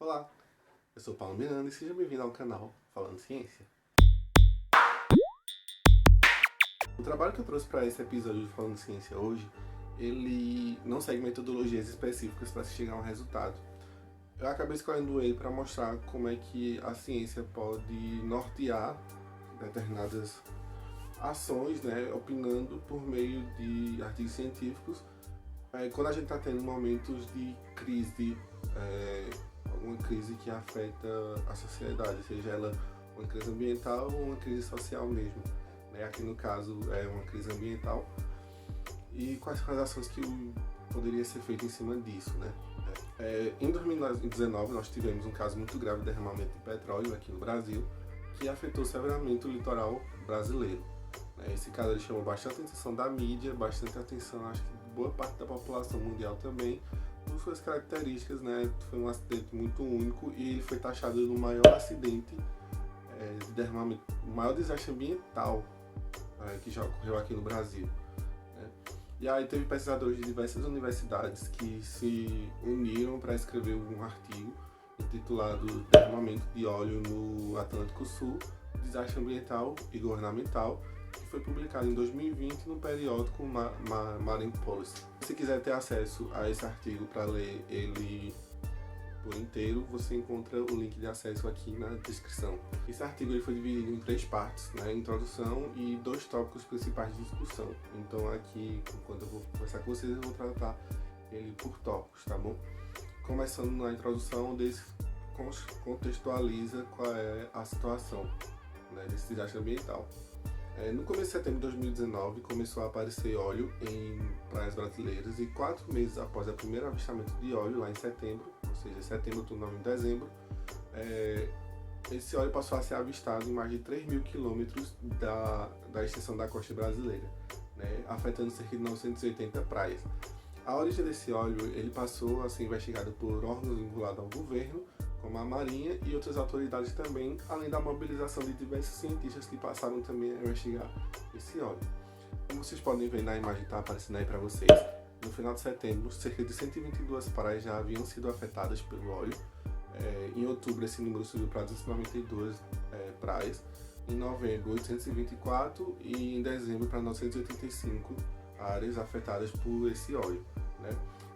Olá, eu sou Paulo Miranda e seja bem-vindo ao canal Falando Ciência. O trabalho que eu trouxe para esse episódio de Falando Ciência hoje, ele não segue metodologias específicas para se chegar a um resultado. Eu acabei escolhendo ele para mostrar como é que a ciência pode nortear determinadas ações, opinando por meio de artigos científicos, quando a gente está tendo momentos de crise, alguma crise que afeta a sociedade, seja ela uma crise ambiental ou uma crise social mesmo. Aqui no caso é uma crise ambiental. E quais são as ações que poderia ser feito em cima disso, né? Em 2019 nós tivemos um caso muito grave de derramamento de petróleo aqui no Brasil, que afetou severamente o litoral brasileiro. Esse caso ele chamou bastante atenção da mídia, bastante atenção, acho que de boa parte da população mundial também, por suas características, né? Foi um acidente muito único e ele foi taxado no maior acidente de derramamento, o maior desastre ambiental que já ocorreu aqui no Brasil. E aí teve pesquisadores de diversas universidades que se uniram para escrever um artigo intitulado Derramamento de óleo no Atlântico Sul, Desastre Ambiental e Governamental, que foi publicado em 2020 no periódico Marine Policy. Se quiser ter acesso a esse artigo para ler ele por inteiro, você encontra o link de acesso aqui na descrição. Esse artigo ele foi dividido em 3 partes, introdução e 2 tópicos principais de discussão. Então aqui, enquanto eu vou conversar com vocês, eu vou tratar ele por tópicos, tá bom? Começando na introdução, contextualiza qual é a situação desse desastre ambiental. No começo de setembro de 2019, começou a aparecer óleo em praias brasileiras e 4 meses após o primeiro avistamento de óleo, lá em setembro, ou seja, setembro, outubro, novembro e dezembro, esse óleo passou a ser avistado em mais de 3 mil quilômetros da extensão da costa brasileira, afetando cerca de 980 praias. A origem desse óleo ele passou a ser investigado por órgãos vinculados ao governo, como a Marinha e outras autoridades também, além da mobilização de diversos cientistas que passaram também a investigar esse óleo. Como vocês podem ver na imagem que está aparecendo aí para vocês, no final de setembro, cerca de 122 praias já haviam sido afetadas pelo óleo. Em outubro, esse número subiu para 292 praias. Em novembro, 824 e em dezembro para 985 áreas afetadas por esse óleo.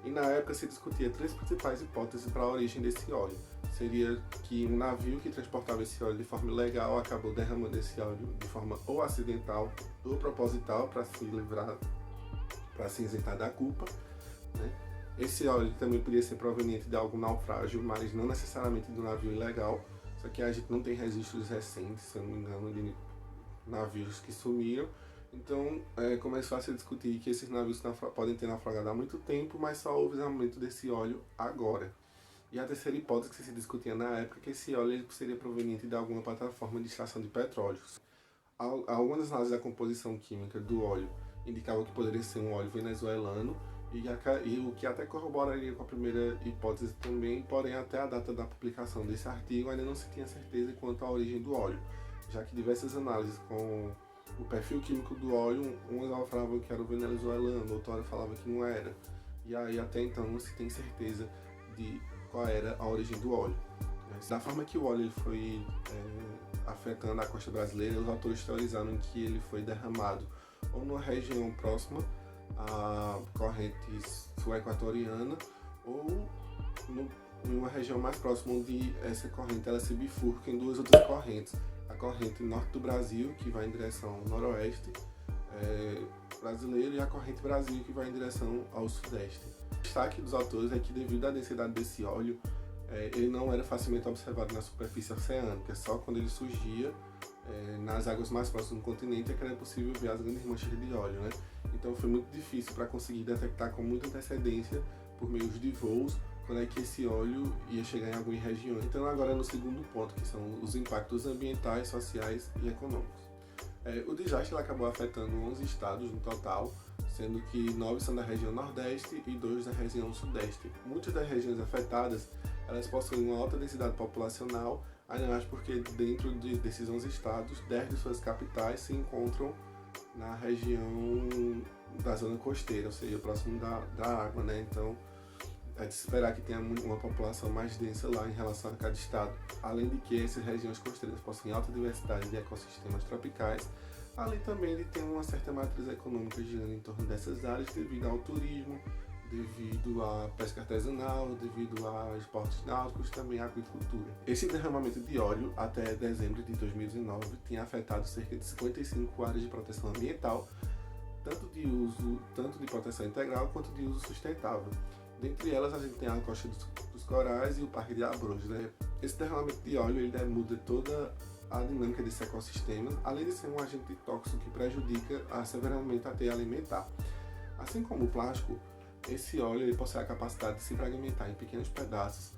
E na época se discutia 3 principais hipóteses para a origem desse óleo. Seria que um navio que transportava esse óleo de forma ilegal acabou derramando esse óleo de forma ou acidental ou proposital para se livrar, para se isentar da culpa. Esse óleo também podia ser proveniente de algum naufrágio, mas não necessariamente do navio ilegal. Só que a gente não tem registros recentes, se eu não me engano, de navios que sumiram. Então começou a se discutir que esses navios podem ter naufragado há muito tempo, mas só houve vazamento desse óleo agora. E a terceira hipótese que se discutia na época é que esse óleo ele seria proveniente de alguma plataforma de extração de petróleo. Algumas análises da composição química do óleo indicavam que poderia ser um óleo venezuelano, e o que até corroboraria com a primeira hipótese também, porém até a data da publicação desse artigo ainda não se tinha certeza quanto à origem do óleo, já que diversas análises com o perfil químico do óleo, umas falavam que era o venezuelano, outra falava que não era, e aí até então não se tem certeza de qual era a origem do óleo. Da forma que o óleo foi afetando a costa brasileira, os autores teorizaram que ele foi derramado ou numa região próxima à corrente sul-equatoriana ou em uma região mais próxima onde essa corrente ela se bifurca em 2 outras correntes. A corrente norte do Brasil, que vai em direção ao noroeste brasileiro, e a corrente Brasil, que vai em direção ao sudeste. O destaque dos autores é que, devido à densidade desse óleo, ele não era facilmente observado na superfície oceânica. Só quando ele surgia nas águas mais próximas do continente é que era possível ver as grandes manchas de óleo. Então foi muito difícil para conseguir detectar com muita antecedência, por meio de voos, quando é que esse óleo ia chegar em alguma região. Então agora no segundo ponto, que são os impactos ambientais, sociais e econômicos. O desastre acabou afetando 11 estados no total, sendo que 9 são da região nordeste e 2 da região sudeste. Muitas das regiões afetadas, elas possuem uma alta densidade populacional, ainda mais porque dentro desses 11 estados, 10 de suas capitais se encontram na região da zona costeira, ou seja, próximo da água, Então É de se esperar que tenha uma população mais densa lá em relação a cada estado, além de que essas regiões costeiras possuem alta diversidade de ecossistemas tropicais, além também de ter uma certa matriz econômica girando em torno dessas áreas devido ao turismo, devido à pesca artesanal, devido a esportes náuticos, também à aquicultura. Esse derramamento de óleo até dezembro de 2019 tinha afetado cerca de 55 áreas de proteção ambiental, tanto de proteção integral quanto de uso sustentável. Dentre elas, a gente tem a Costa dos Corais e o Parque de Abrolhos, né? Esse derramamento de óleo ele muda toda a dinâmica desse ecossistema, além de ser um agente tóxico que prejudica severamente a cadeia alimentar. Assim como o plástico, esse óleo ele possui a capacidade de se fragmentar em pequenos pedaços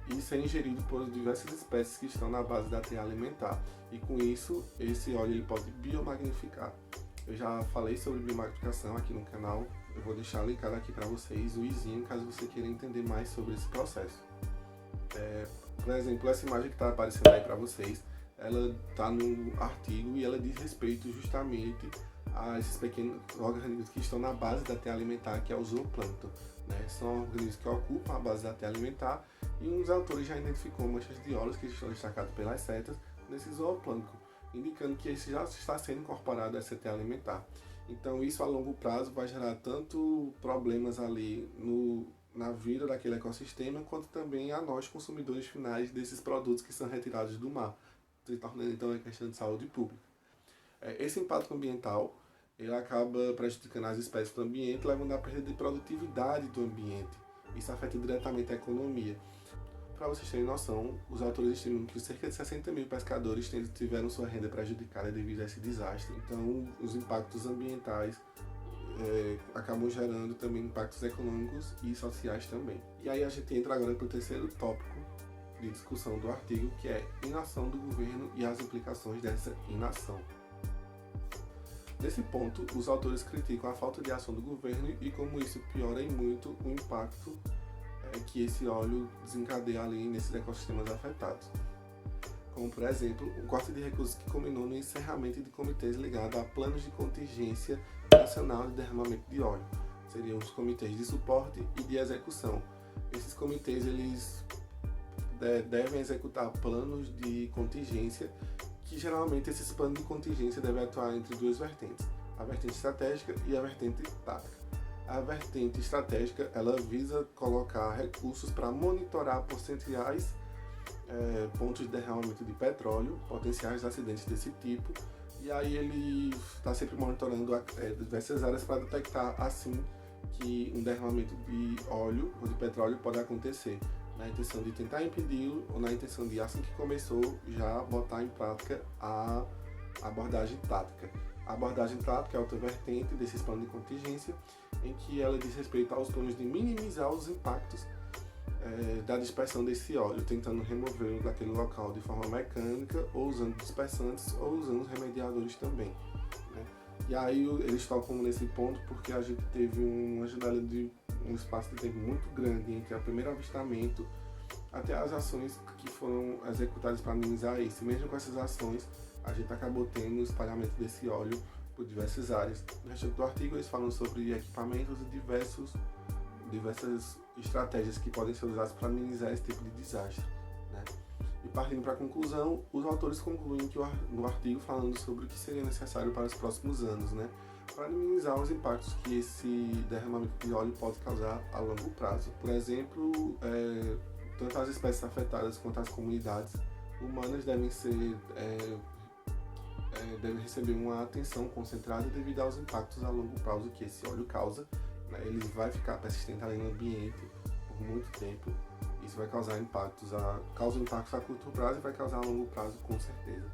e ser ingerido por diversas espécies que estão na base da cadeia alimentar. E com isso, esse óleo ele pode biomagnificar. Eu já falei sobre biomagnificação aqui no canal, eu vou deixar linkado aqui para vocês o izinho, caso você queira entender mais sobre esse processo. Por exemplo, essa imagem que está aparecendo aí para vocês, ela está no artigo e ela diz respeito justamente a esses pequenos organismos que estão na base da cadeia alimentar, que é o zooplâncton, né? São organismos que ocupam a base da cadeia alimentar e uns autores já identificou manchas de óleos que estão destacadas pelas setas nesse zooplâncton, indicando que esse já está sendo incorporado a essa cadeia alimentar. Então isso a longo prazo vai gerar tanto problemas ali na vida daquele ecossistema, quanto também a nós consumidores finais desses produtos que são retirados do mar, se tornando então uma questão de saúde pública. Esse impacto ambiental ele acaba prejudicando as espécies do ambiente, levando à perda de produtividade do ambiente. Isso afeta diretamente a economia. Para vocês terem noção, os autores estimam que cerca de 60 mil pescadores tiveram sua renda prejudicada devido a esse desastre. Então, os impactos ambientais acabam gerando também impactos econômicos e sociais também. E aí a gente entra agora para o terceiro tópico de discussão do artigo, que é inação do governo e as implicações dessa inação. Nesse ponto, os autores criticam a falta de ação do governo e como isso piora em muito o impacto que esse óleo desencadeia ali nesses ecossistemas afetados. Como, por exemplo, o corte de recursos que culminou no encerramento de comitês ligados a planos de contingência nacional de derramamento de óleo. Seriam os comitês de suporte e de execução. Esses comitês eles devem executar planos de contingência, que geralmente esses planos de contingência devem atuar entre duas vertentes, a vertente estratégica e a vertente tática. A vertente estratégica ela visa colocar recursos para monitorar potenciais pontos de derramamento de petróleo, potenciais acidentes desse tipo, e aí ele está sempre monitorando diversas áreas para detectar assim que um derramamento de óleo ou de petróleo pode acontecer, na intenção de tentar impedi-lo ou na intenção de, assim que começou, já botar em prática a abordagem tática. A abordagem tática é outra vertente desses planos de contingência, em que ela diz respeito aos planos de minimizar os impactos da dispersão desse óleo, tentando removê-lo daquele local de forma mecânica, ou usando dispersantes, ou usando remediadores também, né? E aí eles tocam nesse ponto porque a gente teve uma janela de um espaço de tempo muito grande entre o primeiro avistamento até as ações que foram executadas para minimizar isso. Mesmo com essas ações, a gente acabou tendo o espalhamento desse óleo por diversas áreas. No resto do artigo eles falam sobre equipamentos e diversas estratégias que podem ser usadas para minimizar esse tipo de desastre, né? E partindo para a conclusão, os autores concluem que no artigo falando sobre o que seria necessário para os próximos anos, né, para minimizar os impactos que esse derramamento de óleo pode causar a longo prazo. Por exemplo, tanto as espécies afetadas quanto as comunidades humanas devem receber uma atenção concentrada devido aos impactos a longo prazo que esse óleo causa, né? Ele vai ficar persistente ali no ambiente por muito tempo. Isso vai causar impactos a curto prazo e vai causar a longo prazo com certeza,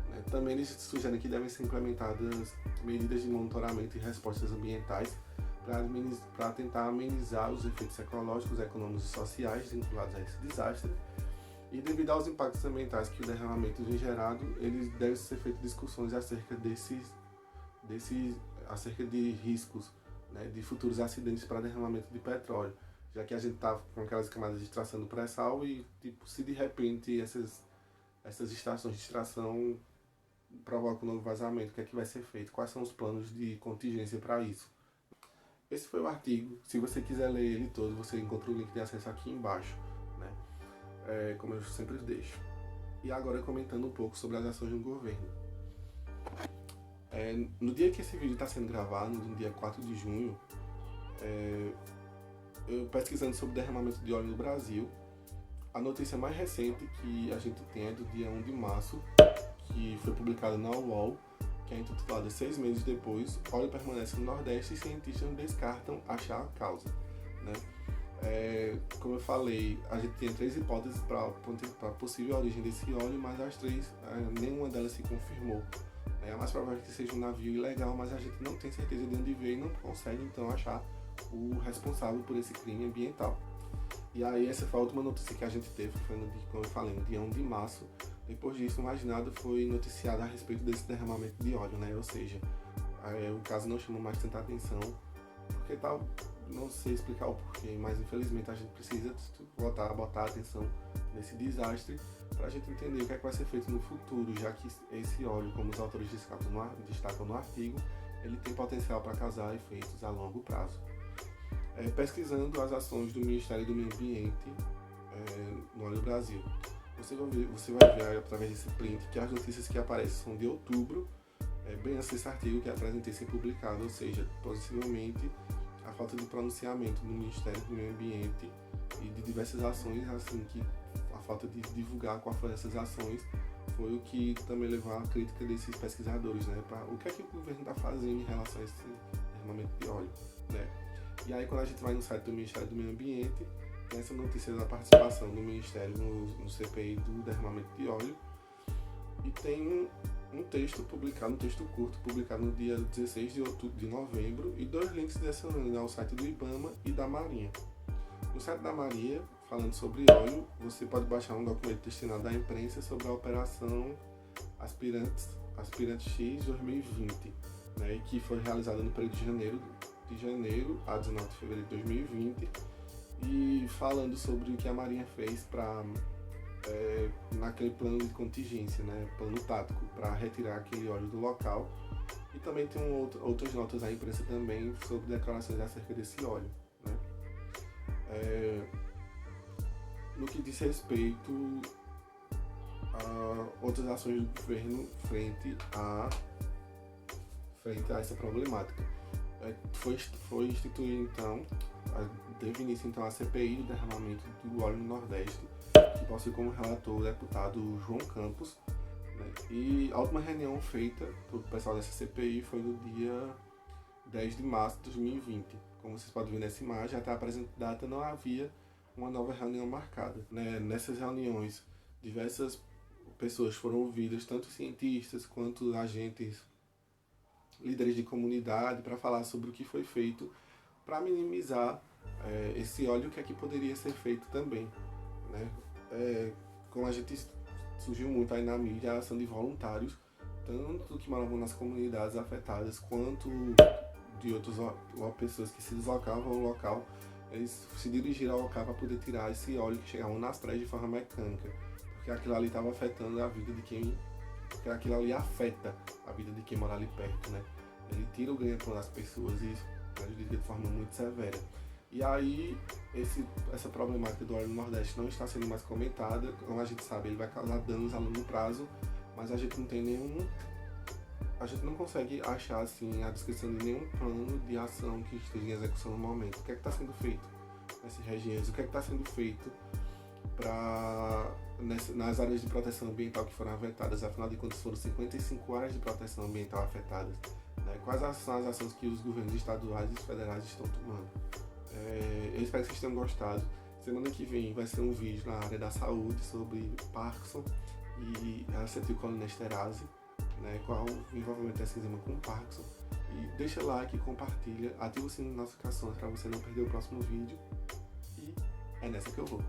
né? Também eles sugerem que devem ser implementadas medidas de monitoramento e respostas ambientais para tentar amenizar os efeitos ecológicos, econômicos e sociais vinculados a esse desastre. E devido aos impactos ambientais que o derramamento vem gerado, eles devem ser feitas discussões acerca acerca de riscos, né, de futuros acidentes para derramamento de petróleo, já que a gente está com aquelas camadas de extração do pré-sal e tipo, se de repente essas estações de extração provocam um novo vazamento, o que é que vai ser feito? Quais são os planos de contingência para isso? esse foi o artigo. Se você quiser ler ele todo, você encontra o link de acesso aqui embaixo, né? Como eu sempre deixo. E agora comentando um pouco sobre as ações do governo. No dia que esse vídeo está sendo gravado, no dia 4 de junho, eu pesquisando sobre derramamento de óleo no Brasil, a notícia mais recente que a gente tem é do dia 1 de março, que foi publicada na UOL, que é intitulada 6 meses depois, óleo permanece no Nordeste e cientistas descartam achar a causa, né? Como eu falei, a gente tinha 3 hipóteses para a possível origem desse óleo, mas as 3, nenhuma delas se confirmou. A mais provável é que seja um navio ilegal, mas a gente não tem certeza de onde veio e não consegue então achar o responsável por esse crime ambiental. E aí essa foi a última notícia que a gente teve, que foi no dia, como eu falei, no dia 1 de março. Depois disso, mais nada foi noticiado a respeito desse derramamento de óleo, né? Ou seja, o caso não chamou mais tanta atenção, porque tal, não sei explicar o porquê, mas infelizmente a gente precisa voltar a botar atenção nesse desastre para a gente entender o que é que vai ser feito no futuro, já que esse óleo, como os autores destacam no artigo, ele tem potencial para causar efeitos a longo prazo. Pesquisando as ações do Ministério do Meio Ambiente no Óleo Brasil, você vai ver através desse print que as notícias que aparecem são de outubro, bem antes desse artigo que apresentei ser publicado, ou seja, possivelmente a falta de pronunciamento do Ministério do Meio Ambiente e de diversas ações, assim, que a falta de divulgar quais foram essas ações foi o que também levou à crítica desses pesquisadores, né, para o que é que o governo está fazendo em relação a esse derramamento de óleo, né. E aí quando a gente vai no site do Ministério do Meio Ambiente, tem essa notícia da participação do Ministério no CPI do derramamento de óleo, e tem um texto publicado, um texto curto, publicado no dia 16 de novembro, e 2 links dessa ao site do IBAMA e da Marinha. No site da Marinha, falando sobre óleo, você pode baixar um documento destinado à imprensa sobre a operação Aspirante X 2020, né, que foi realizada no período de janeiro a 19 de fevereiro de 2020, e falando sobre o que a Marinha fez para naquele plano de contingência, né, plano tático, para retirar aquele óleo do local. E também tem outras notas da imprensa também sobre declarações acerca desse óleo, né. No que diz respeito a outras ações do governo frente a essa problemática, foi instituído então, teve início então a CPI do derramamento do óleo no Nordeste, que possui como relator o deputado João Campos, né? E a última reunião feita pelo pessoal dessa CPI foi no dia 10 de março de 2020. Como vocês podem ver nessa imagem, até a presente data não havia uma nova reunião marcada, né? Nessas reuniões, diversas pessoas foram ouvidas, tanto cientistas quanto agentes, líderes de comunidade, para falar sobre o que foi feito para minimizar esse óleo, o que é que poderia ser feito também, né? Como a gente surgiu muito aí na mídia, a ação de voluntários, tanto que moravam nas comunidades afetadas, quanto de outras pessoas que se deslocavam ao local, eles se dirigiram ao local para poder tirar esse óleo que chegavam nas praias de forma mecânica, porque aquilo ali estava afetando a vida de quem, porque aquilo ali afeta a vida de quem mora ali perto, né? Ele tira o ganha-pão das pessoas e prejudica de forma muito severa. E aí, essa problemática do óleo no Nordeste não está sendo mais comentada. Como a gente sabe, ele vai causar danos a longo prazo, mas a gente não tem a gente não consegue achar assim a descrição de nenhum plano de ação que esteja em execução no momento. O que é que está sendo feito nessas regiões? O que é que está sendo feito nas áreas de proteção ambiental que foram afetadas? Afinal de contas, foram 55 áreas de proteção ambiental afetadas, né? Quais são as ações que os governos estaduais e federais estão tomando? Eu espero que vocês tenham gostado. Semana que vem vai ser um vídeo na área da saúde sobre Parkinson e acetilcolinesterase, né, qual o envolvimento dessa enzima com Parkinson. E deixa like, compartilha, ativa o sininho de notificações para você não perder o próximo vídeo. E é nessa que eu vou.